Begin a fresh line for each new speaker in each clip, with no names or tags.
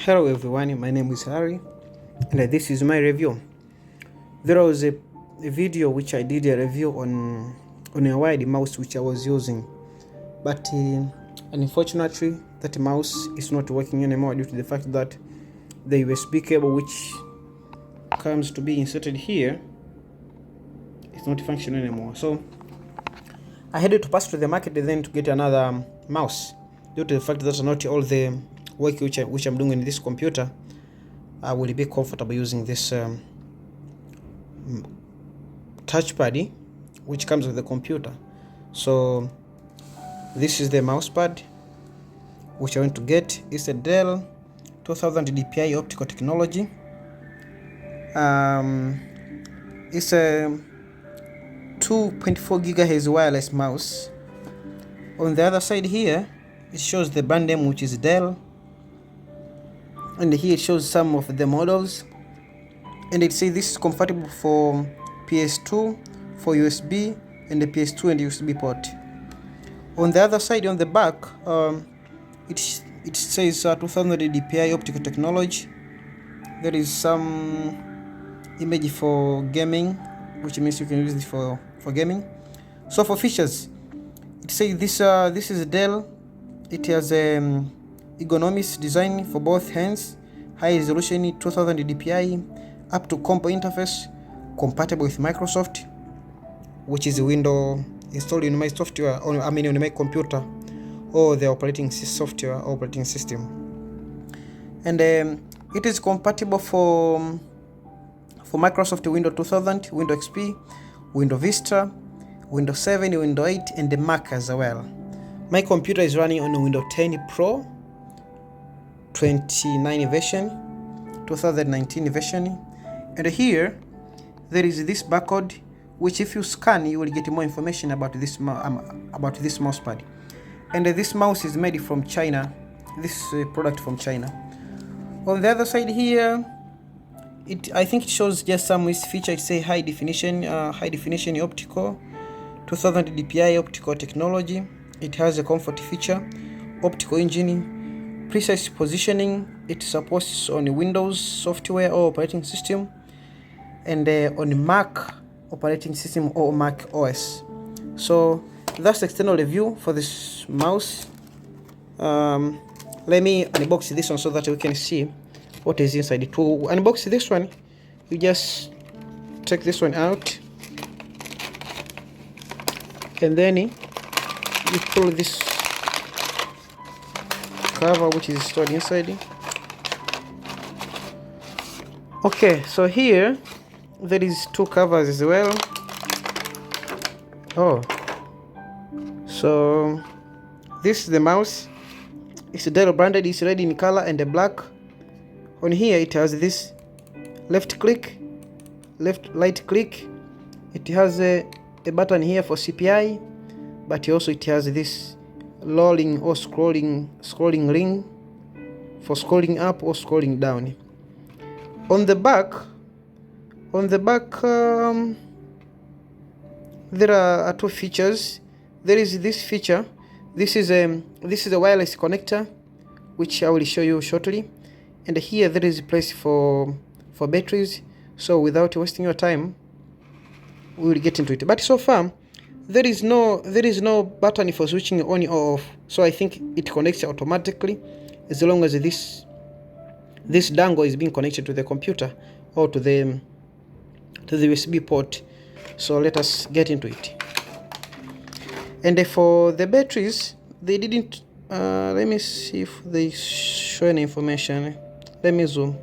Hello everyone, my name is Harry and this is my review. There was a video which I did a review on a wired mouse which I was using, but unfortunately that mouse is not working anymore due to the fact that the USB cable which comes to be inserted here is not functioning anymore. So I had to pass to the market then to get another mouse due to the fact that not all the work which I'm doing in this computer I will be comfortable using this touchpad which comes with the computer. So this is the mouse pad which I want to get. It's a Dell 2000 DPI optical technology. It's a 2.4 gigahertz wireless mouse. On the other side here it shows the brand name, which is Dell, and here it shows some of the models, and it says this is compatible for PS2, for USB, and the PS2 and USB port. On the other side, on the back, it says 2000 DPI optical technology. There is some image for gaming, which means you can use this for gaming. So for features, it says this is Dell. It has ergonomics design for both hands, high resolution 2000 dpi, up to combo interface, compatible with Microsoft, which is a window installed in my software, or I mean on my computer, or the operating system. And it is compatible for Microsoft Windows 2000, Windows XP, Windows Vista, Windows 7, Windows 8, and the Mac as well. My computer is running on Windows 10 Pro 29 version, 2019 version, and here there is this barcode which if you scan you will get more information about this mouse pad. And this mouse is made from China, this product from China. On the other side here, I think it shows just some feature. It says high definition optical 2000 dpi optical technology. It has a comfort feature, optical engine, precise positioning. It supports on Windows software or operating system, and on Mac operating system or Mac OS. So that's the external review for this mouse. Let me unbox this one so that we can see what is inside. To unbox this one, you just take this one out, and then you pull this cover which is stored inside. Okay, so here there is two covers as well. So this is the mouse. It's Dell branded. It's red in color and black. On here it has this left right click. It has a button here for CPI, but also it has this rolling or scrolling ring for scrolling up or scrolling down. On the back, there are two features. There is this feature. This is a wireless connector, which I will show you shortly. And here there is a place for batteries. So without wasting your time, we will get into it. But so far, there is no button for switching on or off. So I think it connects automatically as long as this dongle is being connected to the computer or to the USB port. So let us get into it. And for the batteries, they didn't let me see if they show any information. Let me zoom.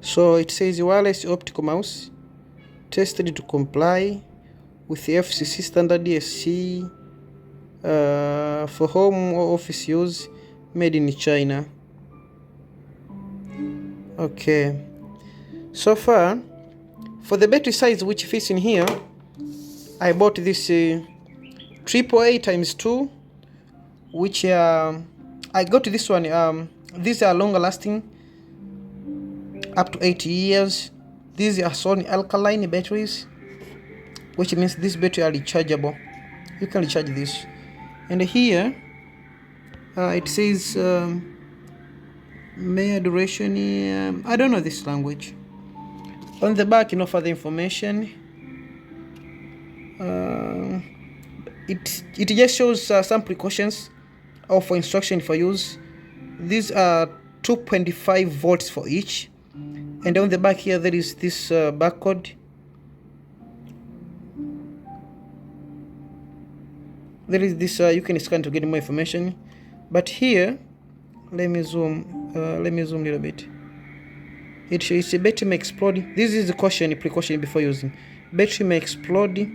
So it says wireless optical mouse tested to comply with the FCC standard ESC for home or office use, made in China. Okay, so far for the battery size which fits in here, I bought this AAA times 2, which I got this one. These are longer lasting, up to 8 years. These are solid alkaline batteries, which means this battery are rechargeable. You can recharge this. And here it says Mere duration, I don't know this language. On the back, no further information. It just shows some precautions or for instruction for use. These are 2.5 volts for each, and on the back here there is this barcode. There is this you can scan to get more information, but here let me zoom a little bit. It shows the battery may explode. This is the precaution before using. Battery may explode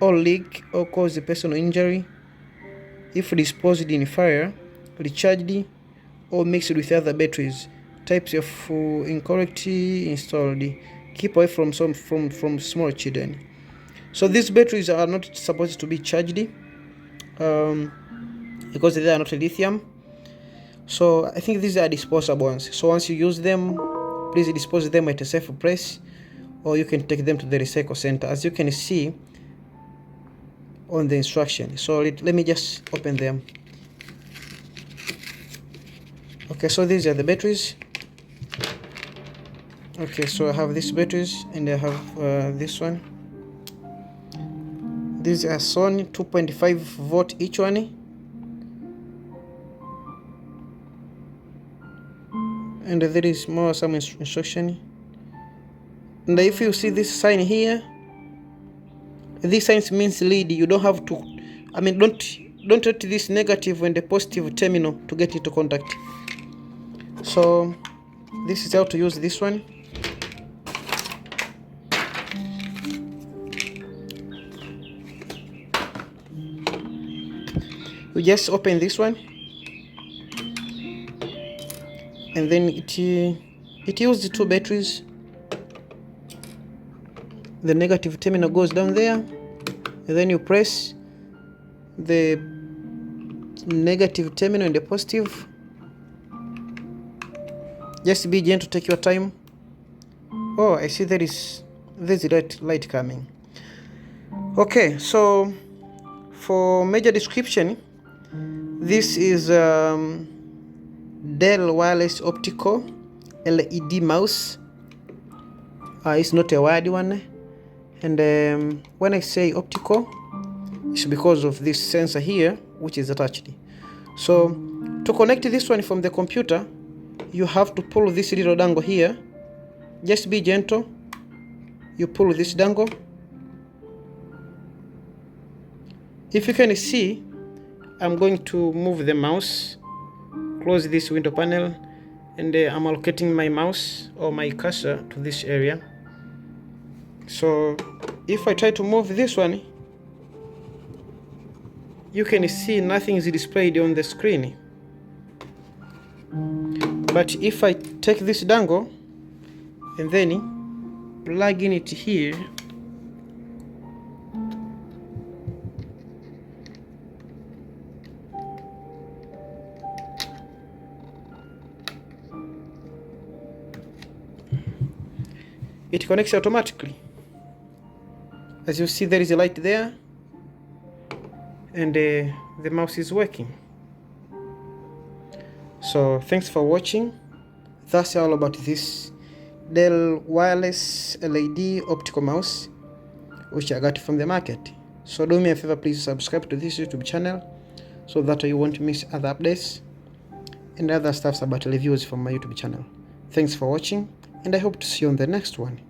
or leak or cause a personal injury if disposed in fire, recharged, or mixed with other batteries. Types of incorrectly installed. Keep away from small children. So these batteries are not supposed to be charged because they are not lithium. So I think these are disposable ones. So once you use them, please dispose them at a safe place, or you can take them to the recycle center, as you can see on the instruction. So let me just open them. Okay, so these are the batteries. Okay, so I have these batteries and I have this one. These are Sony 2.5 volt each one. And there is some instruction. And if you see this sign here, this sign means lead. You don't have to, don't let this negative and the positive terminal to get into contact. So this is how to use this one. We just open this one, and then it used two batteries. The negative terminal goes down there, and then you press the negative terminal and the positive. Just be gentle, take your time. Oh, I see there's light coming. Okay, so for major description, this is Dell wireless optical LED mouse. It's not a wired one, and when I say optical, it's because of this sensor here which is attached. So to connect this one from the computer, you have to pull this little dongle here. Just be gentle. You pull this dongle. If you can see, I'm going to move the mouse, close this window panel, and I'm allocating my mouse or my cursor to this area. So if I try to move this one, you can see nothing is displayed on the screen. But if I take this dongle and then plug in it here, it connects automatically. As you see, there is a light there, and the mouse is working. So thanks for watching. That's all about this Dell wireless LED optical mouse which I got from the market. So do me a favor, please subscribe to this YouTube channel so that you won't miss other updates and other stuffs about reviews from my YouTube channel. Thanks for watching, and I hope to see you on the next one.